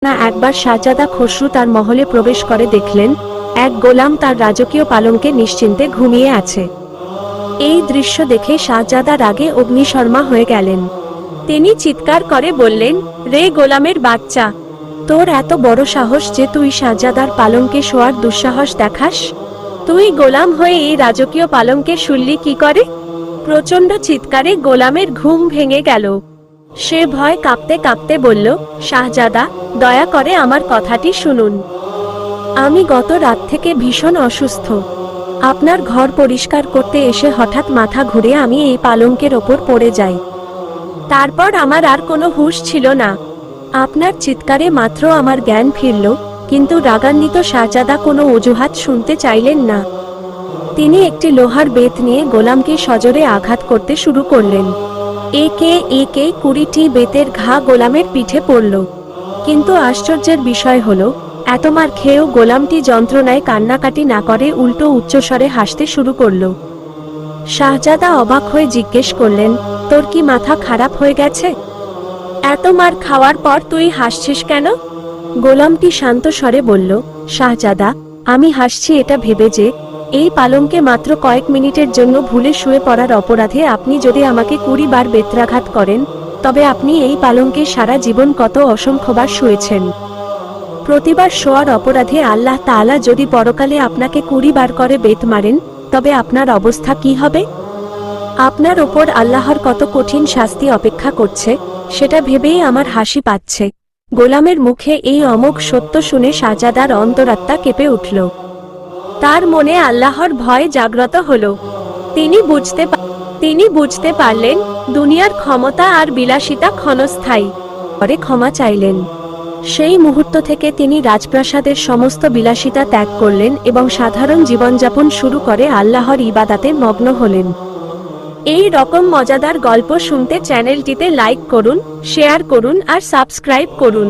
না একবার শাহজাদা খসরু তার মহলে প্রবেশ করে দেখলেন এক গোলাম তার রাজকীয় পালঙ্কে নিশ্চিন্তে ঘুমিয়ে আছে। এই দৃশ্য দেখে শাহজাদা রাগে অগ্নিশর্মা হয়ে গেলেন। তিনি চিৎকার করে বললেন, রে গোলামের বাচ্চা, তোর এত বড় সাহস যে তুই শাহজাদার পালঙ্কে শোয়ার দুঃসাহস দেখাস? তুই গোলাম হয়ে এই রাজকীয় পালঙ্কে শুনলি কি করে? প্রচণ্ড চিৎকারে গোলামের ঘুম ভেঙে গেল। সে ভয় কাঁপতে কাঁপতে বলল, শাহজাদা, দয়া করে আমার কথাটি শুনুন। আমি গত রাত থেকে ভীষণ অসুস্থ। আপনার ঘর পরিষ্কার করতে এসে হঠাৎ মাথা ঘুরে আমি এই পালঙ্কের ওপর পড়ে যাই। তারপর আমার আর কোনো হুঁশ ছিল না। আপনার চিৎকারে মাত্র আমার জ্ঞান ফিরল, কিন্তু রাগান্বিত শাহজাদা কোনো অজুহাত শুনতে চাইলেন না। তিনি একটি লোহার বেত নিয়ে গোলামকে সজোরে আঘাত করতে শুরু করলেন। একে একে 20টি বেতের ঘা গোলামের পিঠে পড়ল। কিন্তু আশ্চর্যের বিষয় হলো, এত মার খেয়েও গোলামটি যন্ত্রণায় কান্নাকাটি না করে উল্টো উচ্চস্বরে হাসতে শুরু করল। শাহজাদা অবাক হয়ে জিজ্ঞেস করলেন, তোর কি মাথা খারাপ হয়ে গেছে? এত মার খাওয়ার পর তুই হাসছিস কেন? গোলামটি শান্ত স্বরে বলল, শাহজাদা, আমি হাসছি এটা ভেবে যে এই পালঙ্কে মাত্র কয়েক মিনিটের জন্য ভুলে শুয়ে পড়ার অপরাধে আপনি যদি আমাকে 20 বার বেত্রাঘাত করেন, তবে আপনি এই পালঙ্কে সারা জীবন কত অসংখ্যবার শুয়েছেন। প্রতিবার শোয়ার অপরাধে আল্লাহ তাআলা যদি পরকালে আপনাকে 20 বার করে বেত মারেন, তবে আপনার অবস্থা কি হবে? আপনার ওপর আল্লাহর কত কঠিন শাস্তি অপেক্ষা করছে, সেটা ভেবেই আমার হাসি পাচ্ছে। গোলামের মুখে এই অমোঘ সত্য শুনে শাহজাদার অন্তরাত্মা কেঁপে উঠল। তার মনে আল্লাহর ভয় জাগ্রত হলো। তিনি বুঝতে পারলেন দুনিয়ার ক্ষমতা আর বিলাসিতা ক্ষণস্থায়ী। পরে ক্ষমা চাইলেন। সেই মুহূর্ত থেকে তিনি রাজপ্রাসাদের সমস্ত বিলাসিতা ত্যাগ করলেন এবং সাধারণ জীবনযাপন শুরু করে আল্লাহর ইবাদাতে মগ্ন হলেন। এই রকম মজাদার গল্প শুনতে চ্যানেলটিতে লাইক করুন, শেয়ার করুন আর সাবস্ক্রাইব করুন।